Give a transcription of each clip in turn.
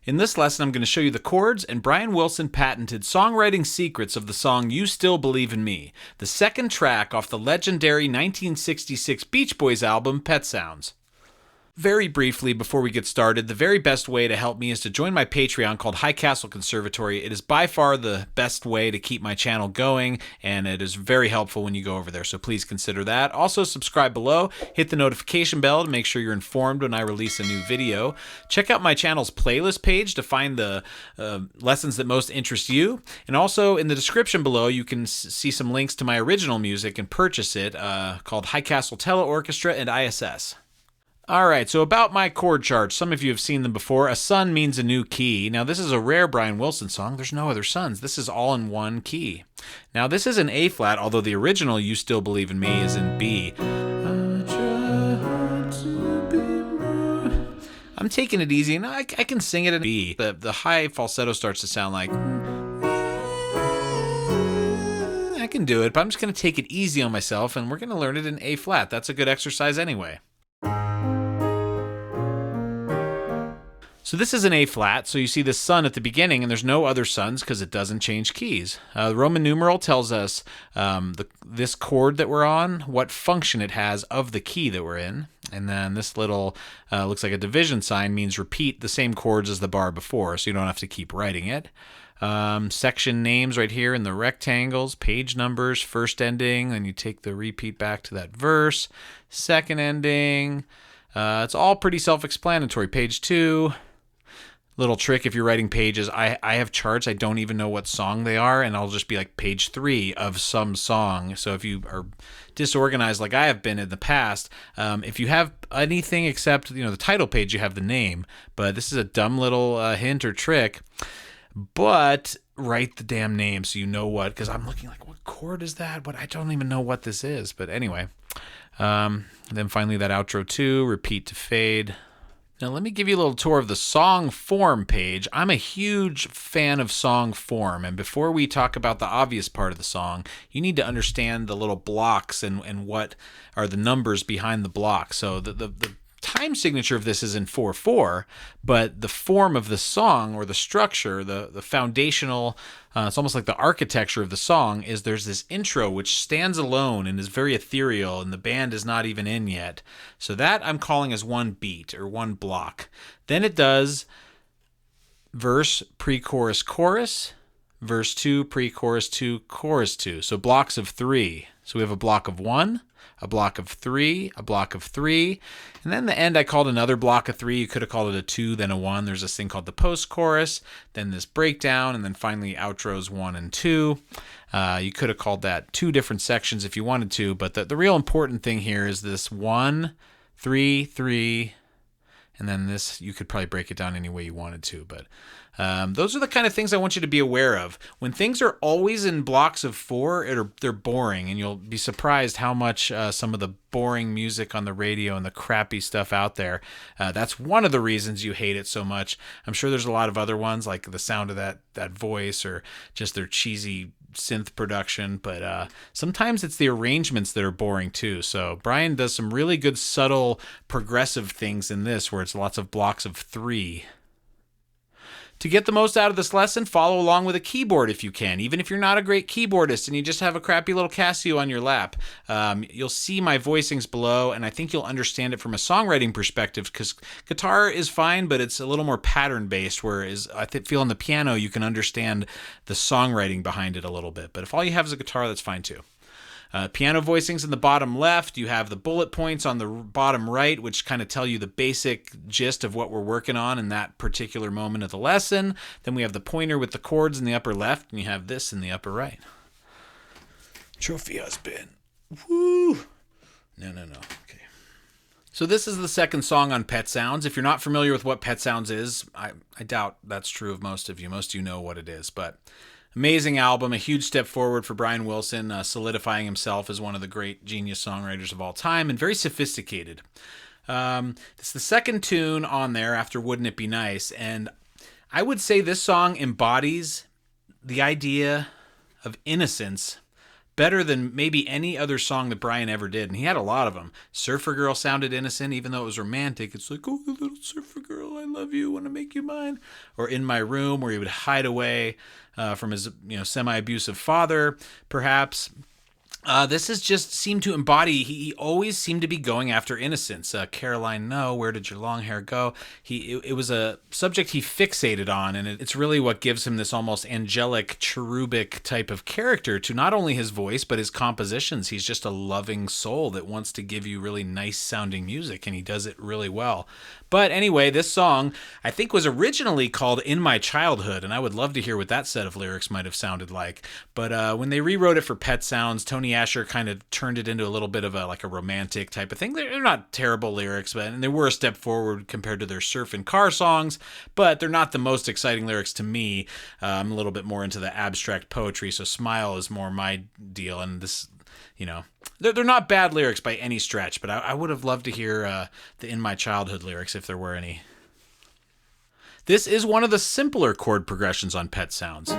In this lesson, I'm going to show you the chords and Brian Wilson patented songwriting secrets of the song You Still Believe in Me, the second track off the legendary 1966 Beach Boys album Pet Sounds. Very briefly, before we get started, the very best way to help me is to join my Patreon called High Castle Conservatory. It is by far the best way to keep my channel going, and it is very helpful when you go over there, so please consider that. Also, subscribe below, hit the notification bell to make sure you're informed when I release a new video. Check out my channel's playlist page to find the lessons that most interest you. And also, in the description below, you can see some links to my original music and purchase it, called High Castle Tele Orchestra and I.S.S. Alright, so about my chord charts. Some of you have seen them before. A sun means a new key. Now this is a rare Brian Wilson song. There's no other suns. This is all in one key. Now this is an A flat, although the original You Still Believe in Me is in B. I'm taking it easy, and I can sing it in B. The high falsetto starts to sound like... I can do it, but I'm just going to take it easy on myself, and we're going to learn it in A flat. That's a good exercise anyway. So this is an A flat, so you see the sun at the beginning, and there's no other suns because it doesn't change keys. The Roman numeral tells us this chord that we're on, what function it has of the key that we're in. And then this little, looks like a division sign, means repeat the same chords as the bar before, so you don't have to keep writing it. Section names right here in the rectangles, page numbers, first ending, then you take the repeat back to that verse, second ending. It's all pretty self-explanatory. Page 2. Little trick if you're writing pages, I have charts, I don't even know what song they are, and I'll just be like page 3 of some song. So if you are disorganized like I have been in the past, if you have anything except the title page, you have the name. But this is a dumb little hint or trick. But write the damn name so you know what, because I'm looking like, what chord is that? I don't even know what this is. But anyway, then finally that outro 2, repeat to fade. Now let me give you a little tour of the song form page. I'm a huge fan of song form, and before we talk about the obvious part of the song, you need to understand the little blocks and what are the numbers behind the blocks. So the time signature of this is in 4/4, but the form of the song, or the structure, the foundational, it's almost like the architecture of the song is there's this intro which stands alone and is very ethereal, and the band is not even in yet. So that I'm calling as one beat or one block. Then it does verse, pre-chorus, chorus, verse 2, pre-chorus 2, chorus 2. So blocks of 3. So we have a block of 1, a block of 3, a block of 3, and then the end I called another block of 3. You could have called it a 2, then a 1. There's this thing called the post-chorus, then this breakdown, and then finally outros 1 and 2. You could have called that 2 different sections if you wanted to, but the real important thing here is this 1, 3, 3, and then this, you could probably break it down any way you wanted to, but those are the kind of things I want you to be aware of. When things are always in blocks of 4, they're boring, and you'll be surprised how much some of the boring music on the radio and the crappy stuff out there, that's one of the reasons you hate it so much. I'm sure there's a lot of other ones, like the sound of that voice, or just their cheesy synth production, but sometimes it's the arrangements that are boring too. So Brian does some really good subtle progressive things in this, where it's lots of blocks of 3. To get the most out of this lesson, follow along with a keyboard if you can. Even if you're not a great keyboardist and you just have a crappy little Casio on your lap, you'll see my voicings below, and I think you'll understand it from a songwriting perspective, because guitar is fine, but it's a little more pattern-based, whereas I feel on the piano you can understand the songwriting behind it a little bit. But if all you have is a guitar, that's fine too. Piano voicings in the bottom left. You have the bullet points on the bottom right, which kind of tell you the basic gist of what we're working on in that particular moment of the lesson. Then we have the pointer with the chords in the upper left, and you have this in the upper right. Trophy husband. Woo! No. Okay. So this is the second song on Pet Sounds. If you're not familiar with what Pet Sounds is, I doubt that's true of most of you. Most of you know what it is, but... amazing album, a huge step forward for Brian Wilson, solidifying himself as one of the great genius songwriters of all time, and very sophisticated. It's the second tune on there after Wouldn't It Be Nice, and I would say this song embodies the idea of innocence better than maybe any other song that Brian ever did. And he had a lot of them. Surfer Girl sounded innocent, even though it was romantic. It's like, oh, little surfer girl, I love you, want to make you mine. Or In My Room, where he would hide away from his semi-abusive father, perhaps. This has just seemed to embody, he always seemed to be going after innocence. Caroline, no, where did your long hair go? It was a subject he fixated on, and it's really what gives him this almost angelic, cherubic type of character to not only his voice, but his compositions. He's just a loving soul that wants to give you really nice sounding music, and he does it really well. But anyway, this song, I think, was originally called In My Childhood, and I would love to hear what that set of lyrics might have sounded like. But when they rewrote it for Pet Sounds, Tony Asher kind of turned it into a little bit of a romantic type of thing. They're not terrible lyrics, and they were a step forward compared to their surf and car songs, but they're not the most exciting lyrics to me. I'm a little bit more into the abstract poetry, so Smile is more my deal, and this... they're not bad lyrics by any stretch, but I would have loved to hear the In My Childhood lyrics if there were any. This is one of the simpler chord progressions on Pet Sounds.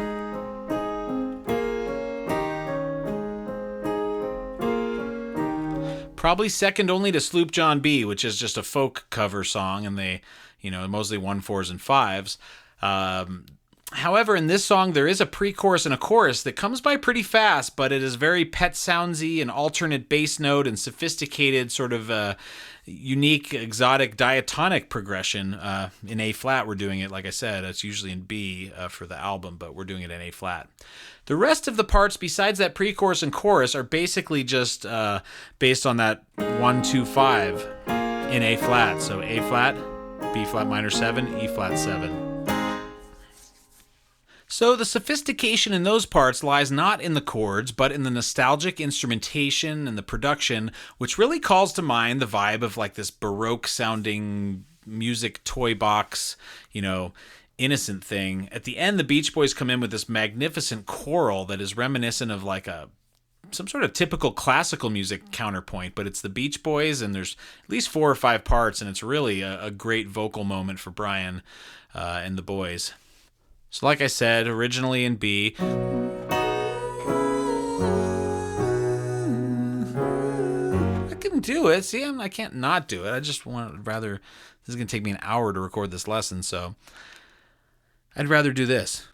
Probably second only to Sloop John B., which is just a folk cover song, and they, mostly 1/4s and 5s. However, in this song, there is a pre-chorus and a chorus that comes by pretty fast, but it is very Pet Soundsy, an alternate bass note and sophisticated sort of unique, exotic diatonic progression. In A-flat, we're doing it, like I said, it's usually in B for the album, but we're doing it in A-flat. The rest of the parts, besides that pre-chorus and chorus, are basically just based on that 1-2-5 in A-flat. So A-flat, B-flat minor 7, E-flat 7. So the sophistication in those parts lies not in the chords, but in the nostalgic instrumentation and the production, which really calls to mind the vibe of like this Baroque-sounding music toy box, innocent thing. At the end, the Beach Boys come in with this magnificent choral that is reminiscent of like some sort of typical classical music counterpoint, but it's the Beach Boys, and there's at least 4 or 5 parts, and it's really a great vocal moment for Brian and the boys. So like I said, originally in B. I can do it. See, I can't not do it. I just want rather... This is going to take me an hour to record this lesson, so I'd rather do this.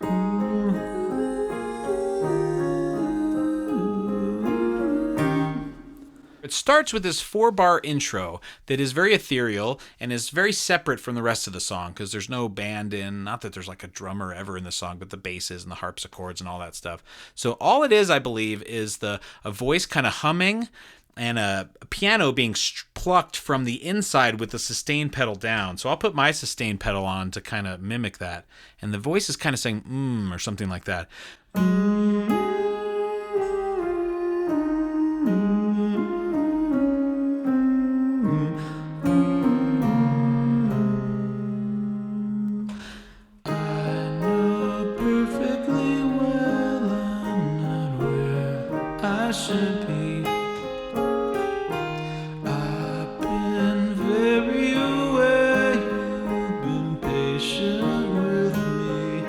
It starts with this 4-bar intro that is very ethereal and is very separate from the rest of the song because there's no band in, not that there's like a drummer ever in the song, but the basses and the harpsichords and all that stuff. So all it is, I believe, is a voice kind of humming and a piano being plucked from the inside with the sustain pedal down. So I'll put my sustain pedal on to kind of mimic that. And the voice is kind of saying or something like that. Should be. I've been very aware you've been patient with me.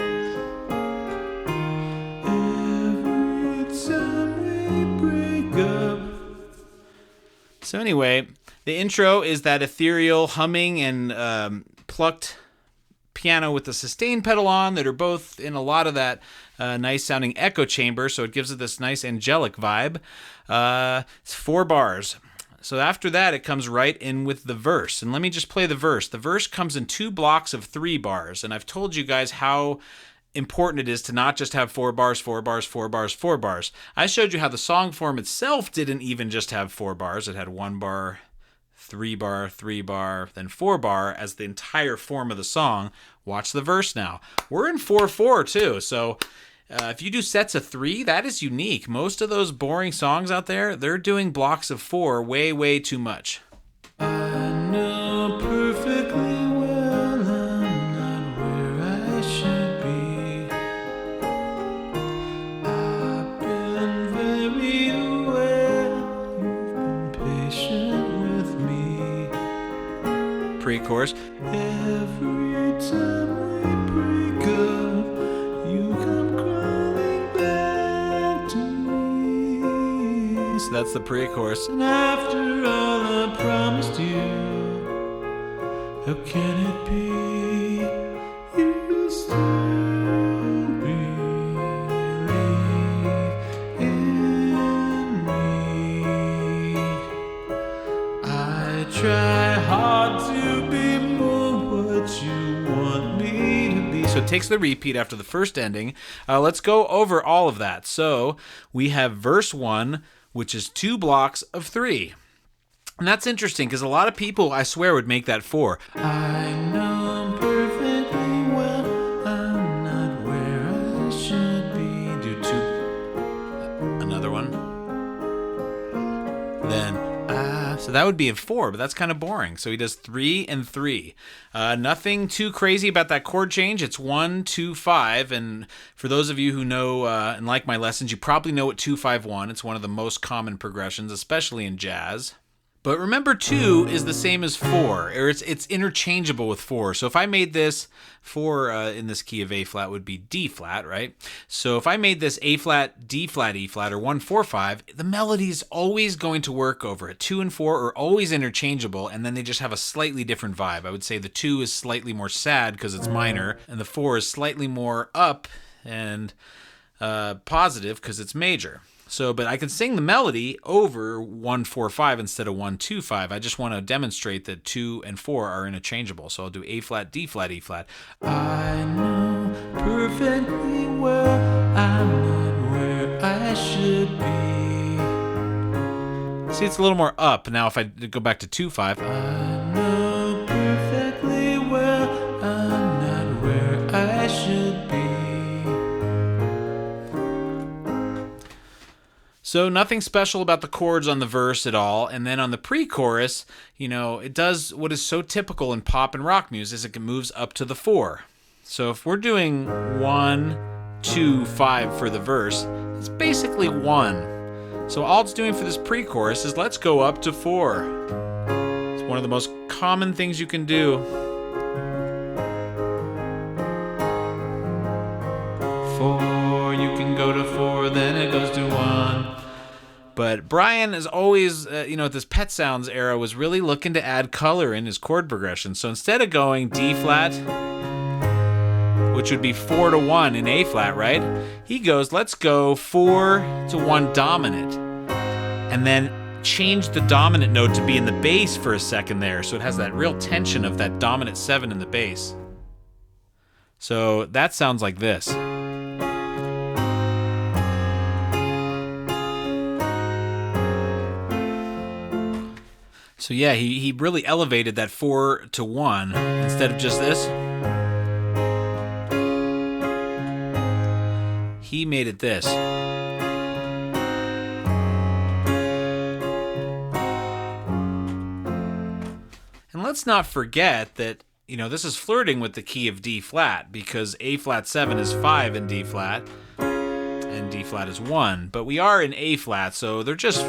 Every time we break up. So anyway, the intro is that ethereal humming and plucked piano with the sustain pedal on that are both in a lot of that nice sounding echo chamber, so it gives it this nice angelic vibe. It's 4 bars. So after that, it comes right in with the verse. And let me just play the verse. The verse comes in 2 blocks of 3 bars. And I've told you guys how important it is to not just have 4 bars, 4 bars, 4 bars, 4 bars. I showed you how the song form itself didn't even just have 4 bars. It had 1 bar, 3 bar, 3 bar, then 4 bar as the entire form of the song. Watch the verse now. We're in 4/4 too, so if you do sets of 3, that is unique. Most of those boring songs out there, they're doing blocks of 4 way, way too much. I know perfectly well I'm not where I should be. I've been very aware you've been patient with me. Pre-chorus. Every time we break up, you come crawling back to me. that's the pre-chorus. And after all I promised you, how can it be you still believe in me? I try hard to be more what you want me to be. So it takes the repeat after the first ending. Let's go over all of that. So we have verse 1, which is 2 blocks of 3. And that's interesting because a lot of people, I swear, would make that 4. I know perfectly well I'm not where I should be. Do 2. Another one. Then so that would be a 4, but that's kind of boring. So he does 3 and 3. Nothing too crazy about that chord change. It's 1, 2, 5. And for those of you who know and like my lessons, you probably know what 2, 5, 1. It's one of the most common progressions, especially in jazz. But remember, 2 is the same as 4, or it's interchangeable with 4. So if I made this 4 in this key of A flat would be D flat, right? So if I made this A flat, D flat, E flat, or 1, 4, 5, the melody is always going to work over it. 2 and 4 are always interchangeable, and then they just have a slightly different vibe. I would say the 2 is slightly more sad because it's minor, and the 4 is slightly more up and positive because it's major. So, but I can sing the melody over 1, 4, 5 instead of 1, 2, 5. I just want to demonstrate that 2 and 4 are interchangeable. So I'll do A flat, D flat, E flat. I know perfectly well I'm not where I should be. See, it's a little more up. Now if I go back to 2, 5. I know perfectly well I'm not where I should be. So nothing special about the chords on the verse at all. And then on the pre-chorus, it does what is so typical in pop and rock music, is it moves up to the 4. So if we're doing 1, 2, 5 for the verse, it's basically 1. So all it's doing for this pre-chorus is let's go up to 4. It's one of the most common things you can do. 4, you can go to 4, then it goes to 1. But Brian is always, at this Pet Sounds era, was really looking to add color in his chord progression. So instead of going D flat, which would be 4 to 1 in A flat, right? He goes, let's go 4 to 1 dominant. And then change the dominant note to be in the bass for a second there. So it has that real tension of that dominant 7 in the bass. So that sounds like this. So yeah, he really elevated that 4 to 1 instead of just this. He made it this. And let's not forget that, this is flirting with the key of D flat because A flat 7 is 5 in D flat and D flat is 1. But we are in A flat, so they're just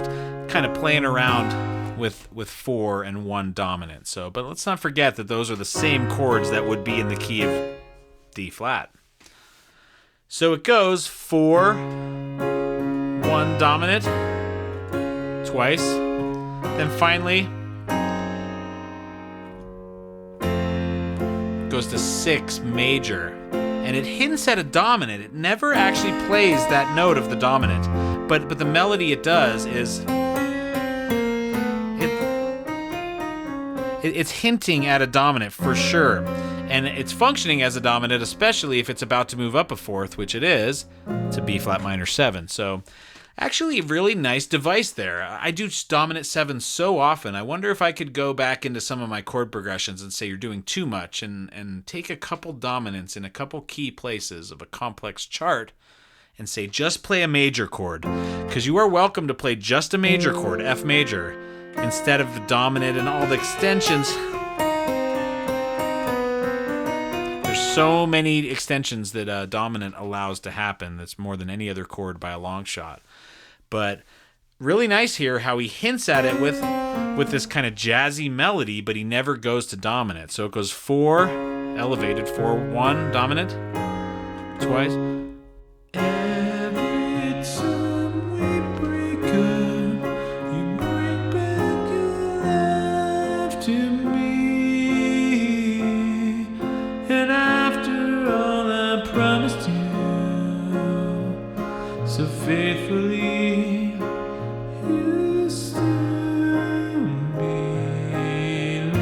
kind of playing around with 4 and 1 dominant. So, but let's not forget that those are the same chords that would be in the key of D flat. So it goes 4, 1 dominant, twice, then finally goes to 6 major, and it hints at a dominant. It never actually plays that note of the dominant, but the melody it does is it's hinting at a dominant for sure. And it's functioning as a dominant, especially if it's about to move up a 4th, which it is, to B flat minor 7. So actually a really nice device there. I do dominant 7 so often. I wonder if I could go back into some of my chord progressions and say you're doing too much and take a couple dominants in a couple key places of a complex chart and say just play a major chord. Because you are welcome to play just a major chord, F major, instead of the dominant and all the extensions. There's so many extensions that a dominant allows to happen. That's more than any other chord by a long shot. But really nice here how he hints at it with this kind of jazzy melody, but he never goes to dominant. So it goes 4, elevated, 4, 1, dominant, twice. Every time we break up, promised you so faithfully. You still believe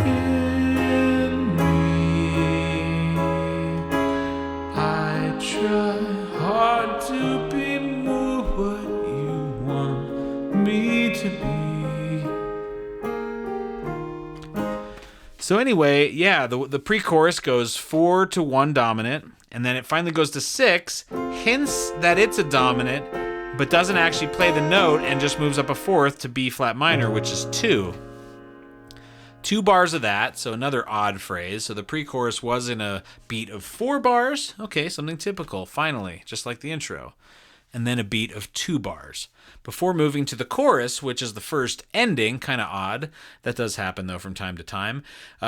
in me. I try hard to be more what you want me to be. So anyway, yeah, the pre-chorus goes 4 to 1 dominant, and then it finally goes to 6, hints that it's a dominant, but doesn't actually play the note and just moves up a fourth to B flat minor, which is 2. 2 bars of that, so another odd phrase. So the pre-chorus was in a beat of 4 bars. Okay, something typical, finally, just like the intro. And then a beat of 2 bars. Before moving to the chorus, which is the first ending, kind of odd. That does happen, though, from time to time.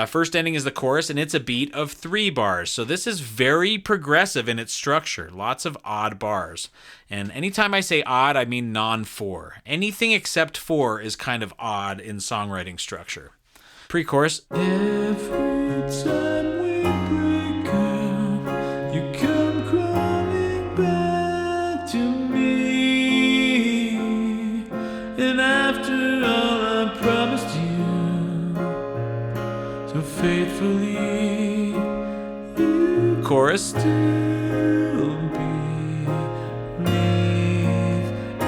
First ending is the chorus, and it's a beat of 3 bars. So this is very progressive in its structure. Lots of odd bars. And anytime I say odd, I mean non-4. Anything except 4 is kind of odd in songwriting structure. Pre-chorus. Every time we break up, you come crawling back to me. And after all I promised you so faithfully, you Chorus. still believe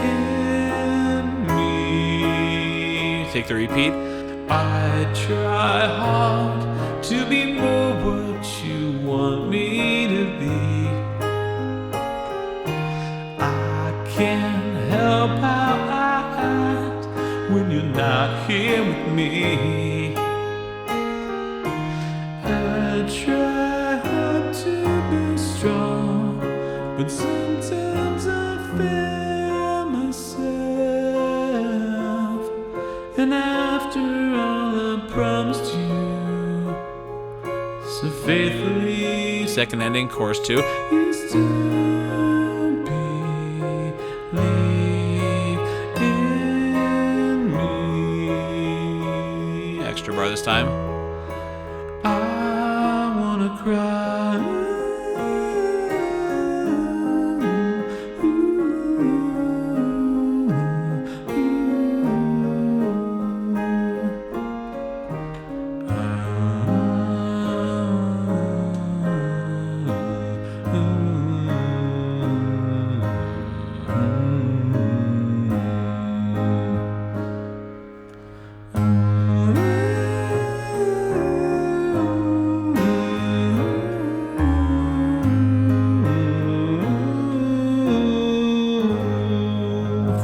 in me. Take the repeat. I try hard to be more what you want me to be. I can't help how I act when you're not here with me. I try hard to be strong, but sometimes I fail myself. And after all I promised you so faithfully, Second ending, chorus 2. you still believe in me. Extra bar this time. I wanna cry.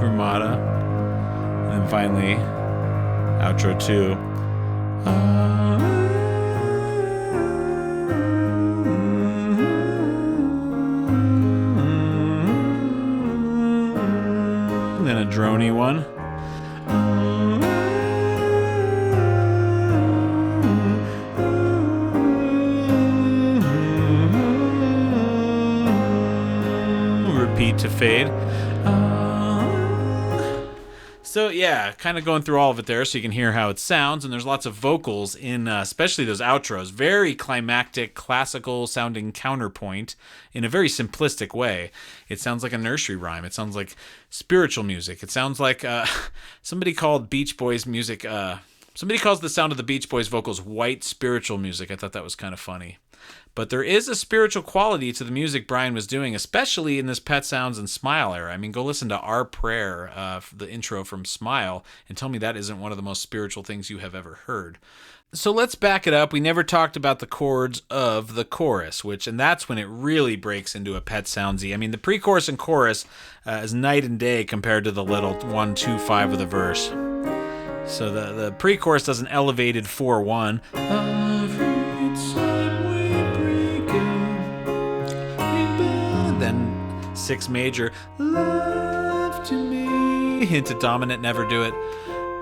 Fermata. And then finally, outro 2. And then a droney one. Repeat to fade. So yeah, kind of going through all of it there so you can hear how it sounds, and there's lots of vocals in especially those outros. Very climactic, classical sounding counterpoint in a very simplistic way. It sounds like a nursery rhyme. It sounds like spiritual music. It sounds like somebody called Beach Boys music, somebody calls the sound of the Beach Boys vocals white spiritual music. I thought that was kind of funny. But there is a spiritual quality to the music Brian was doing, especially in this Pet Sounds and Smile era. I mean, go listen to Our Prayer, the intro from Smile, and tell me that isn't one of the most spiritual things you have ever heard. So let's back it up. We never talked about the chords of the chorus, and that's when it really breaks into a Pet Soundsy. I mean, the pre-chorus and chorus is night and day compared to the little 1, 2, 5 of the verse. So the pre-chorus does an elevated 4-1. Then 6 major, love to me, into dominant, never do it.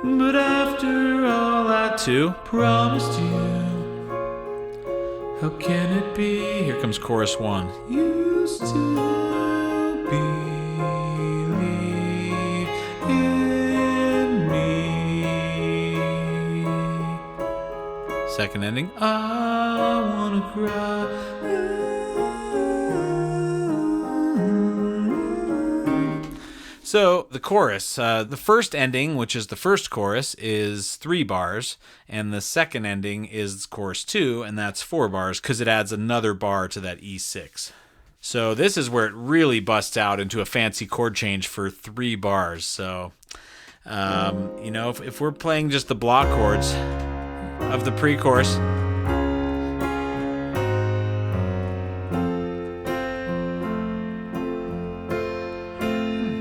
But after all I 2, promised you, how can it be? Here comes chorus 1. You still believe in me. Second ending. I wanna cry. So the chorus, the first ending, which is the first chorus, is 3 bars, and the second ending is chorus 2, and that's 4 bars because it adds another bar to that E6. So this is where it really busts out into a fancy chord change for 3 bars. So, if we're playing just the block chords of the pre-chorus,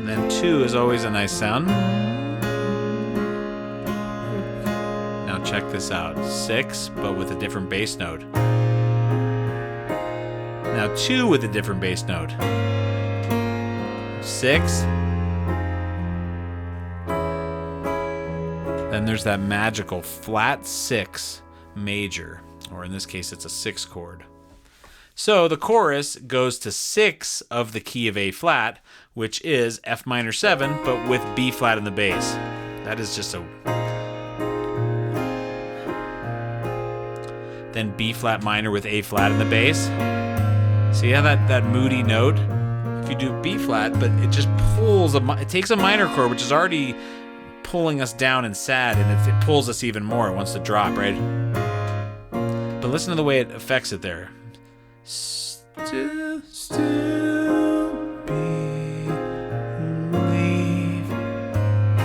then 2 is always a nice sound. Now check this out. 6, but with a different bass note. Now 2 with a different bass note. 6. Then there's that magical flat 6 major, or in this case it's a 6 chord. So the chorus goes to 6 of the key of A flat, which is F minor 7, but with B flat in the bass. That is just a... Then B flat minor with A flat in the bass. See how that moody note? If you do B flat, but it just pulls, it takes a minor chord, which is already pulling us down and sad, and it pulls us even more. It wants to drop, right? But listen to the way it affects it there. Still believe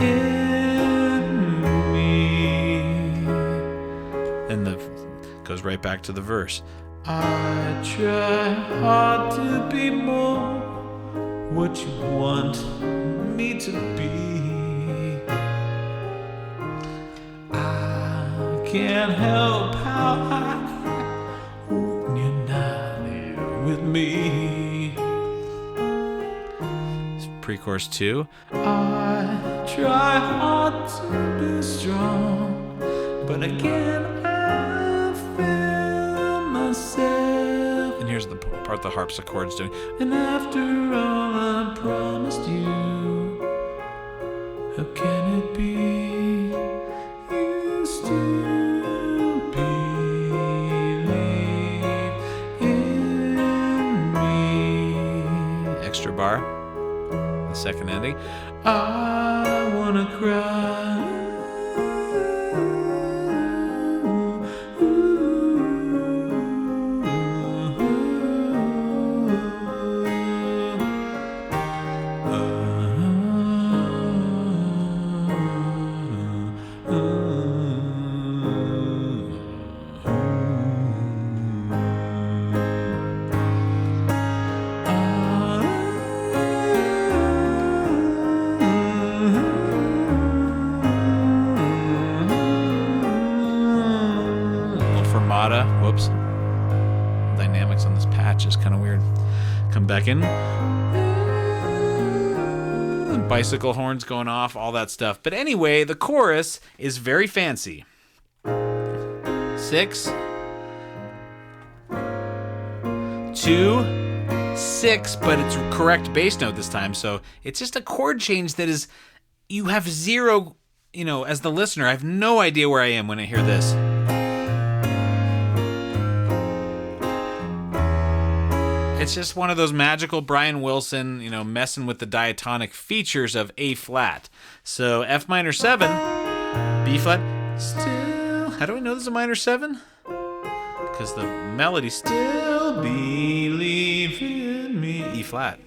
in me. And goes right back to the verse. I try hard to be more what you want me to be. I can't help how I act when you're not there with me. It's pre-chorus 2. I try hard to be strong, but again I fail myself. And here's the part the harpsichord's doing. And after all I promised you, how can it be you still believe in me? Extra bar, the second ending. I wanna cry. Whoops. Dynamics on this patch is kind of weird. Come back in. Bicycle horns going off, all that stuff. But anyway, the chorus is very fancy. 6, 2, 6, but it's correct bass note this time. So it's just a chord change that is, you have zero, as the listener, I have no idea where I am when I hear this. It's just one of those magical Brian Wilson, messing with the diatonic features of A flat. So F minor 7, B flat, still. How do I know this is a minor 7? Because the melody, still believe in me, E flat.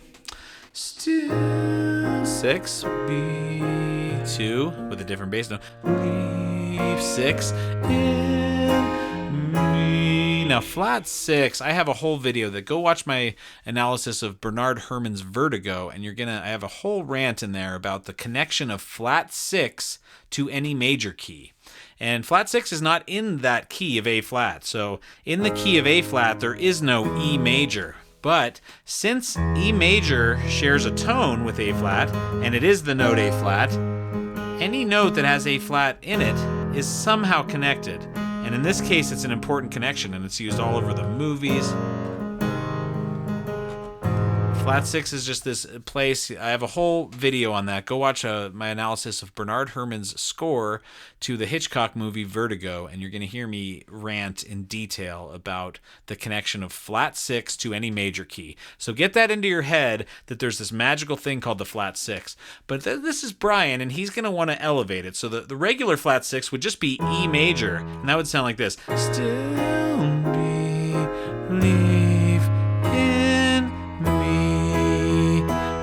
Still 6, B2 with a different bass note. Believe 6 in me. Now, flat 6, I have a whole video that go watch my analysis of Bernard Herrmann's Vertigo, and I have a whole rant in there about the connection of flat 6 to any major key. And flat 6 is not in that key of A flat. So in the key of A flat, there is no E major. But since E major shares a tone with A flat, and it is the note A flat, any note that has A flat in it is somehow connected. And in this case, it's an important connection, and it's used all over the movies. Flat six is just this place. I have a whole video on that. Go watch my analysis of Bernard Herrmann's score to the Hitchcock movie Vertigo, and you're going to hear me rant in detail about the connection of flat six to any major key. So get that into your head that there's this magical thing called the flat six. But this is Brian, and he's going to want to elevate it. So the regular flat six would just be E major, and that would sound like this. Still believe in me.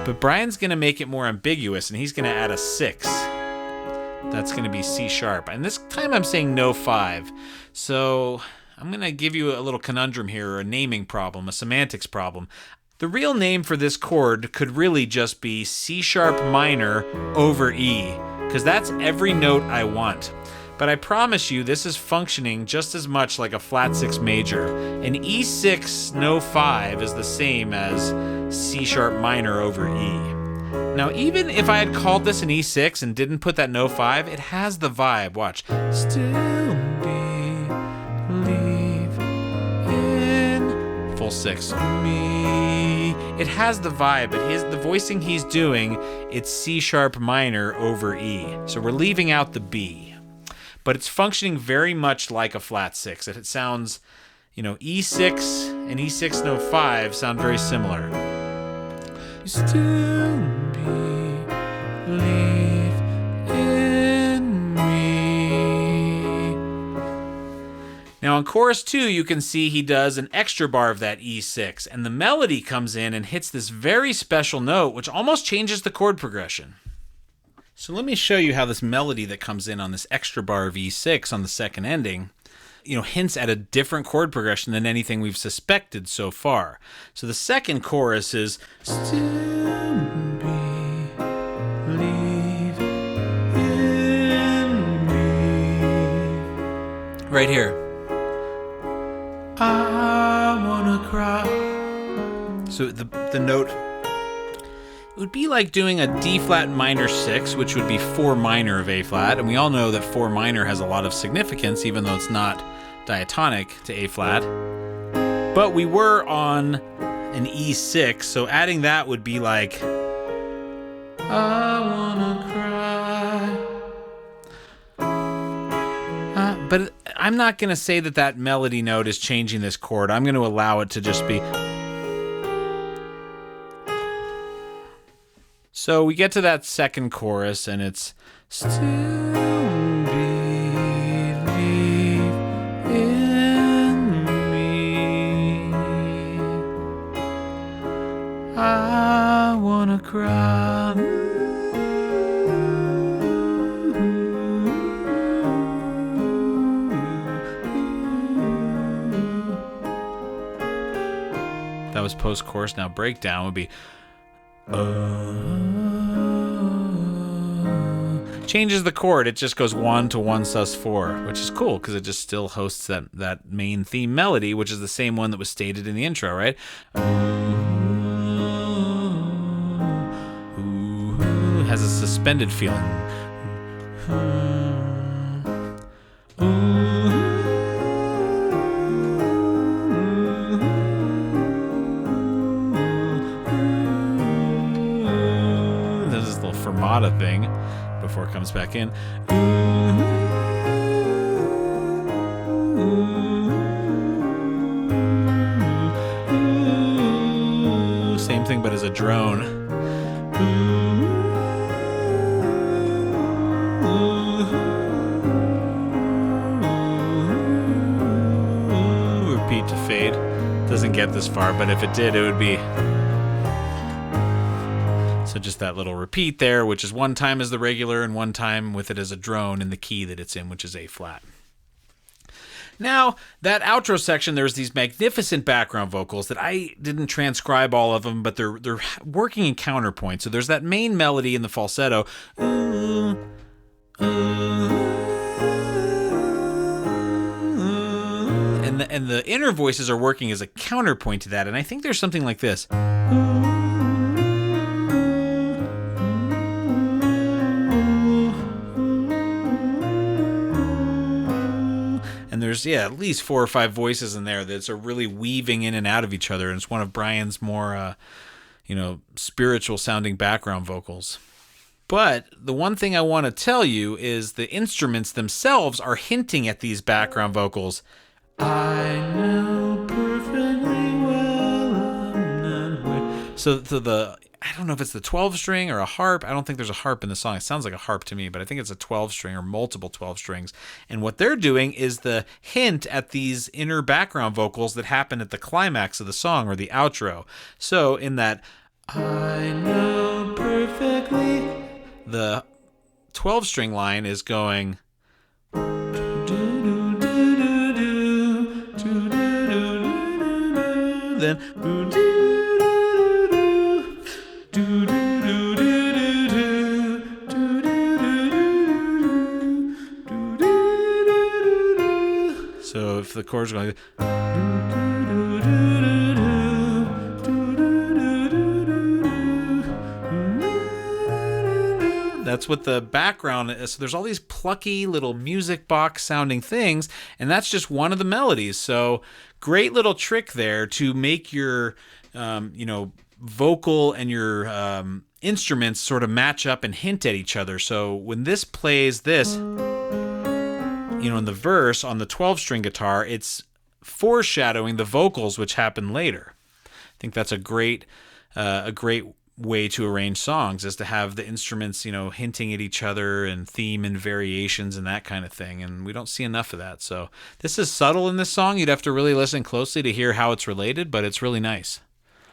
But Brian's going to make it more ambiguous, and he's going to add a 6. That's going to be C sharp. And this time I'm saying no 5. So I'm going to give you a little conundrum here, or a naming problem, a semantics problem. The real name for this chord could really just be C sharp minor over E, because that's every note I want. But I promise you, this is functioning just as much like a flat 6 major. An E6 no 5 is the same as C sharp minor over E. Now, even if I had called this an E6 and didn't put that no 5, it has the vibe. Watch. Still believe in full 6 me. It has the vibe, but the voicing he's doing, it's C sharp minor over E. So we're leaving out the B. But it's functioning very much like a flat 6. It sounds, E6 and E6 no 5 sound very similar. You still believe in me. Now on chorus 2, you can see he does an extra bar of that E6, and the melody comes in and hits this very special note, which almost changes the chord progression. So let me show you how this melody that comes in on this extra bar of E6 on the second ending, hints at a different chord progression than anything we've suspected so far. So the second chorus is still believe in me. Right here. I wanna cry. So the note, it would be like doing a D flat minor 6, which would be 4 minor of A flat, and we all know that 4 minor has a lot of significance, even though it's not diatonic to A flat. But we were on an E6, so adding that would be like, I wanna cry. But I'm not going to say that melody note is changing this chord. I'm going to allow it to just be. So we get to that second chorus, and it's still believe in me. I wanna cry. That was post-chorus. Now breakdown would be changes the chord. It just goes 1 to 1 sus 4, which is cool because it just still hosts that main theme melody, which is the same one that was stated in the intro, right? It has a suspended feeling. Fermata thing before it comes back in. Same thing, but as a drone. Repeat to fade. Doesn't get this far, but if it did, it would be. So just that little repeat there, which is one time as the regular and one time with it as a drone in the key that it's in, which is A flat. Now, that outro section, there's these magnificent background vocals that I didn't transcribe all of them, but they're working in counterpoint. So there's that main melody in the falsetto. And the inner voices are working as a counterpoint to that. And I think there's something like this. And there's, at least 4 or 5 voices in there that are really weaving in and out of each other. And it's one of Brian's more, spiritual sounding background vocals. But the one thing I want to tell you is the instruments themselves are hinting at these background vocals. I know perfectly well I'm not where. So I don't know if it's the 12 string or a harp. I don't think there's a harp in the song. It sounds like a harp to me, but I think it's a 12 string or multiple 12 strings. And what they're doing is the hint at these inner background vocals that happen at the climax of the song or the outro. So in that, I know perfectly, the 12 string line is going, then so if the chord's going, that's what the background is. So there's all these plucky little music box sounding things, and that's just one of the melodies. So great little trick there to make your, vocal and your instruments sort of match up and hint at each other. So when this plays this, in the verse on the 12-string guitar, it's foreshadowing the vocals which happen later. I think that's a great way to arrange songs, is to have the instruments, hinting at each other and theme and variations and that kind of thing. And we don't see enough of that. So this is subtle in this song. You'd have to really listen closely to hear how it's related, but it's really nice.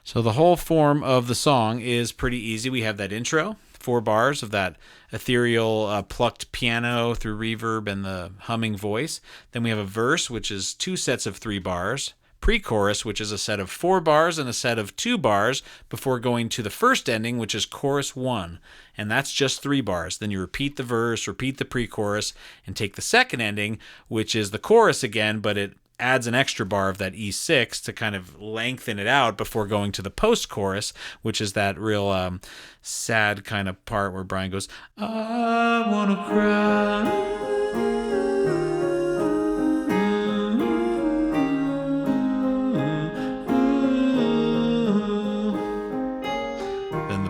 So the whole form of the song is pretty easy. We have that intro, 4 bars of that ethereal plucked piano through reverb and the humming voice. Then we have a verse, which is 2 sets of 3 bars. Pre-chorus, which is a set of 4 bars and a set of 2 bars before going to the first ending, which is chorus 1. And that's just 3 bars. Then you repeat the verse, repeat the pre-chorus, and take the second ending, which is the chorus again, but it adds an extra bar of that E6 to kind of lengthen it out before going to the post-chorus, which is that real sad kind of part where Brian goes, I wanna cry.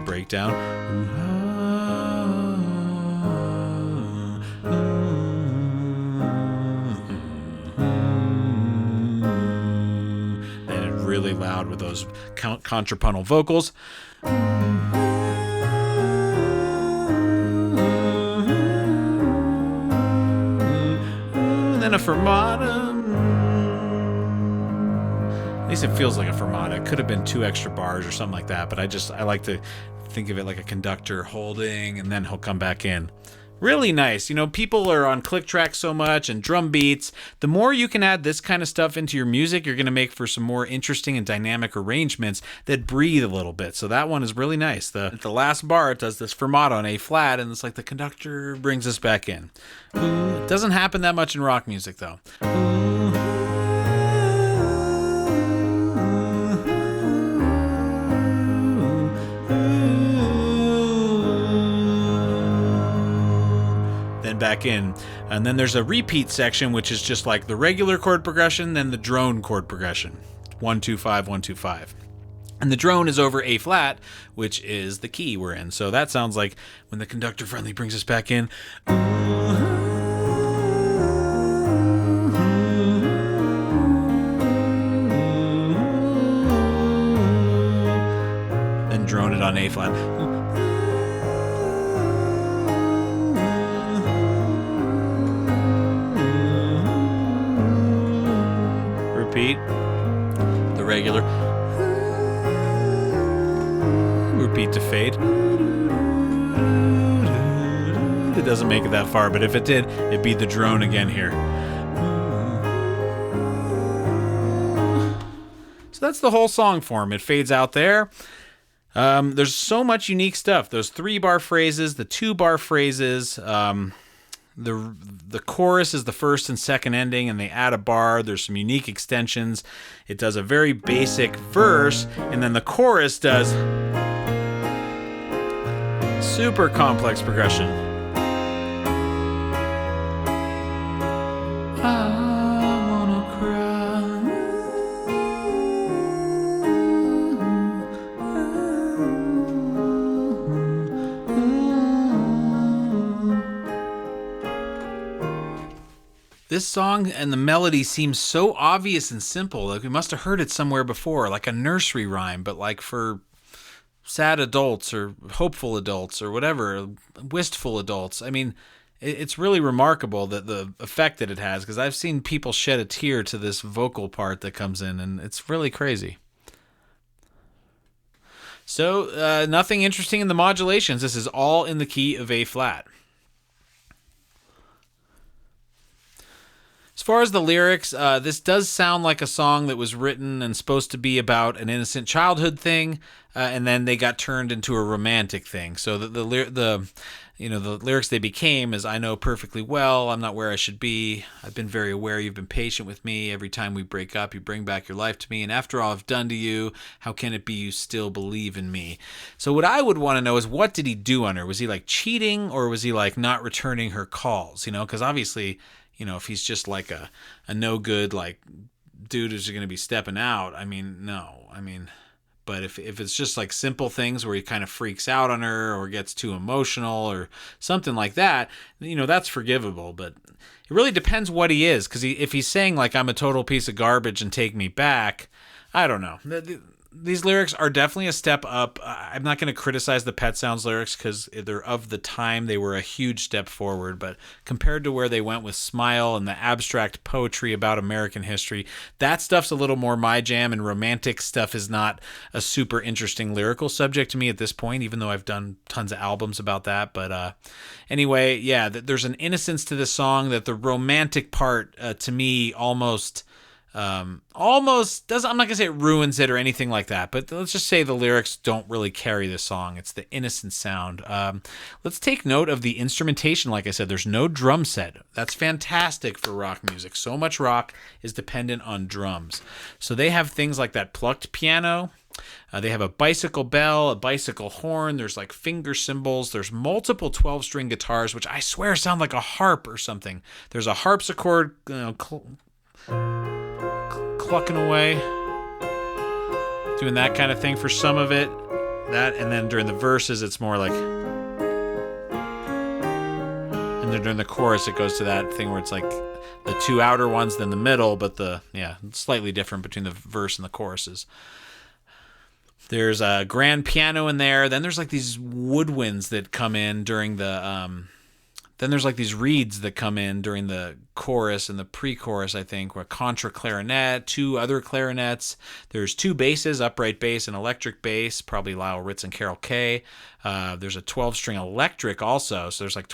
Breakdown. And it really loud with those contrapuntal vocals. And then a fermata. At least it feels like a fermata. It could have been 2 extra bars or something like that, but I like to think of it like a conductor holding, and then he'll come back in. Really nice. People are on click tracks so much and drum beats. The more you can add this kind of stuff into your music, you're going to make for some more interesting and dynamic arrangements that breathe a little bit. So that one is really nice. The last bar, it does this fermata on A flat, and it's like the conductor brings us back in. It doesn't happen that much in rock music, though. Back in, and then there's a repeat section, which is just like the regular chord progression, then the drone chord progression, 1 2 5 1 2 5, and the drone is over A flat, which is the key we're in. So that sounds like when the conductor finally brings us back in. Then drone it on A flat. Repeat the regular, repeat to fade. It doesn't make it that far, but if it did, it'd be the drone again here. So that's the whole song form. It fades out there. There's so much unique stuff. Those 3-bar phrases, the 2-bar phrases, the chorus is the first and second ending, and they add a bar. There's some unique extensions. It does a very basic verse, and then the chorus does super complex progression. I wanna cry. This song and the melody seems so obvious and simple. Like we must have heard it somewhere before, like a nursery rhyme, but like for sad adults or hopeful adults or whatever, wistful adults. I mean, it's really remarkable that the effect that it has, because I've seen people shed a tear to this vocal part that comes in, and it's really crazy. So nothing interesting in the modulations. This is all in the key of A flat. As far as the lyrics, this does sound like a song that was written and supposed to be about an innocent childhood thing, and then they got turned into a romantic thing. So the lyrics they became is, "I know perfectly well I'm not where I should be. I've been very aware you've been patient with me. Every time we break up, you bring back your life to me. And after all I've done to you, how can it be you still believe in me?" So what I would want to know is, what did he do on her? Was he like cheating, or was he like not returning her calls? Because obviously, if he's just like a no good, like, dude who's going to be stepping out, I mean, no. But if it's just like simple things where he kind of freaks out on her or gets too emotional or something like that, that's forgivable. But it really depends what he is, because if he's saying like, "I'm a total piece of garbage and take me back," I don't know. These lyrics are definitely a step up. I'm not going to criticize the Pet Sounds lyrics because they're of the time. They were a huge step forward. But compared to where they went with Smile and the abstract poetry about American history, that stuff's a little more my jam, and romantic stuff is not a super interesting lyrical subject to me at this point, even though I've done tons of albums about that. But anyway, yeah, there's an innocence to this song that the romantic part, to me, almost doesn't. I'm not gonna say it ruins it or anything like that, but let's just say the lyrics don't really carry this song. It's the innocent sound. Let's take note of the instrumentation. Like I said, there's no drum set. That's fantastic for rock music. So much rock is dependent on drums. So they have things like that plucked piano. They have a bicycle bell, a bicycle horn. There's like finger cymbals. There's multiple 12-string guitars, which I swear sound like a harp or something. There's a harpsichord, clucking away, doing that kind of thing for some of it. And then during the verses, it's more like, and then during the chorus, it goes to that thing where it's like the two outer ones, then the middle, but it's slightly different between the verse and the choruses. There's a grand piano in there. Then there's like these woodwinds that come in during the then there's like these reeds that come in during the chorus and the pre-chorus, I think, where contra clarinet, two other clarinets. There's two basses, upright bass and electric bass, probably Lyle Ritz and Carol Kay. There's a 12-string electric also. So there's like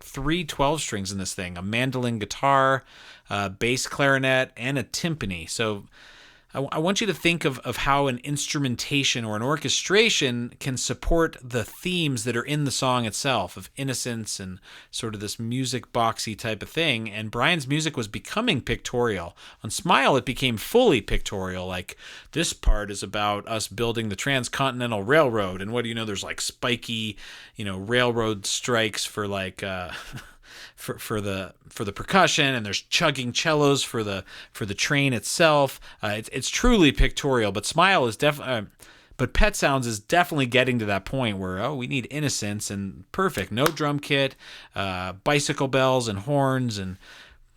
3 12 strings in this thing, a mandolin guitar, bass clarinet, and a timpani. So I want you to think of how an instrumentation or an orchestration can support the themes that are in the song itself, of innocence and sort of this music boxy type of thing. And Brian's music was becoming pictorial. On Smile, it became fully pictorial. Like, this part is about us building the Transcontinental Railroad. And what do you know? There's like spiky, railroad strikes for like... For the percussion, and there's chugging cellos for the train itself. It's truly pictorial, but Smile is but Pet Sounds is definitely getting to that point where we need innocence, and perfect, no drum kit, bicycle bells and horns and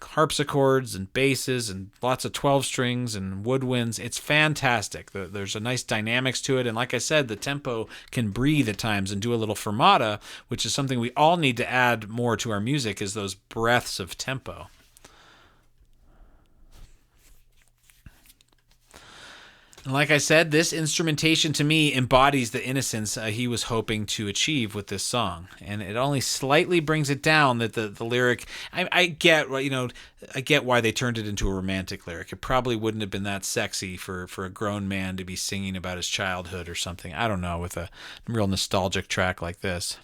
harpsichords and basses and lots of 12 strings and woodwinds. It's fantastic. There's a nice dynamics to it, and like I said, the tempo can breathe at times and do a little fermata, which is something we all need to add more to our music, is those breaths of tempo. And like I said, this instrumentation to me embodies the innocence he was hoping to achieve with this song, and it only slightly brings it down. That the lyric, I get, I get why they turned it into a romantic lyric. It probably wouldn't have been that sexy for a grown man to be singing about his childhood or something. I don't know, with a real nostalgic track like this.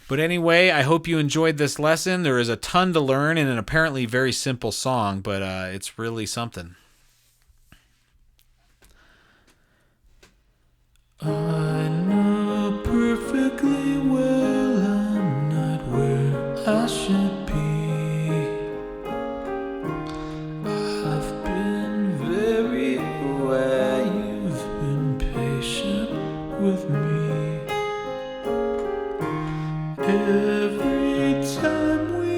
But anyway, I hope you enjoyed this lesson. There is a ton to learn in an apparently very simple song, but it's really something. I know perfectly well I'm not where I should be. I've been very aware you've been patient with me. Every time we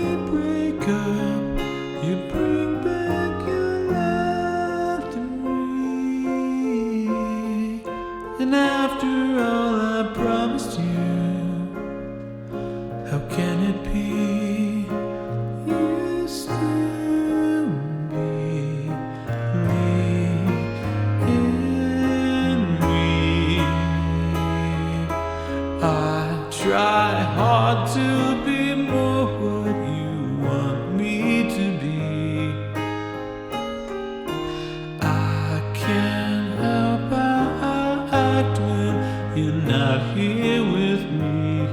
want to be more what you want me to be. I can't help how I act when you're not here with me.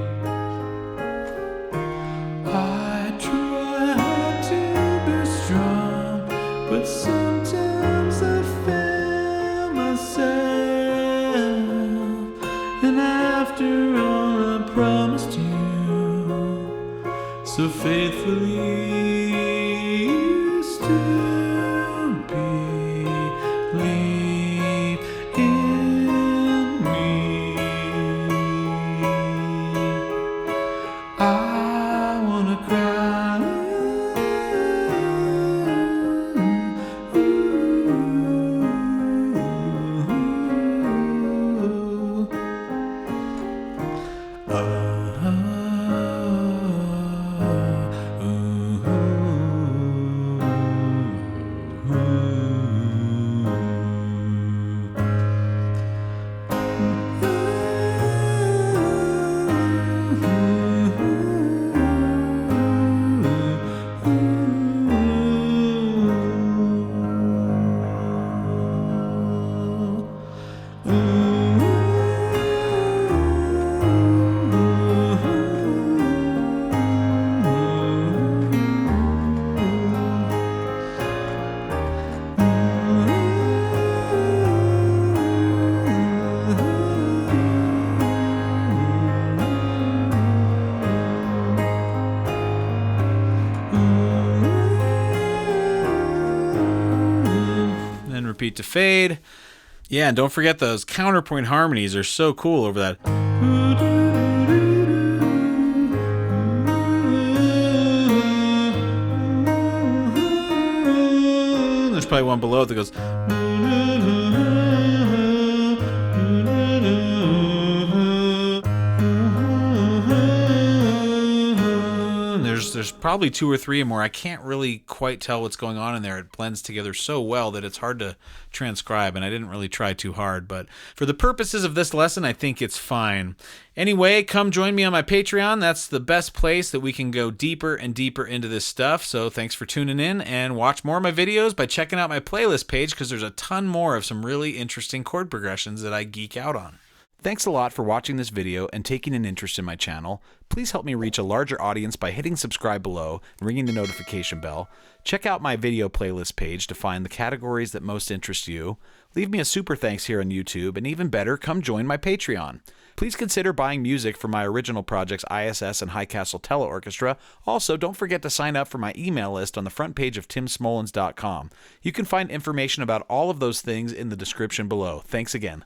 I try hard to be strong, but sometimes I fail myself. And after all I promised you so faithfully, you still believe in me. I wanna cry. Then repeat to fade. Yeah, and don't forget those counterpoint harmonies are so cool over that. There's probably one below it that goes. There's probably two or three more. I can't really quite tell what's going on in there. It blends together so well that it's hard to transcribe, and I didn't really try too hard. But for the purposes of this lesson, I think it's fine. Anyway, come join me on my Patreon. That's the best place that we can go deeper and deeper into this stuff. So thanks for tuning in, and watch more of my videos by checking out my playlist page, because there's a ton more of some really interesting chord progressions that I geek out on. Thanks a lot for watching this video and taking an interest in my channel. Please help me reach a larger audience by hitting subscribe below and ringing the notification bell. Check out my video playlist page to find the categories that most interest you. Leave me a super thanks here on YouTube, and even better, come join my Patreon. Please consider buying music for my original projects I.S.S. and High Castle Teleorchestra. Also, don't forget to sign up for my email list on the front page of timsmolens.com. You can find information about all of those things in the description below. Thanks again.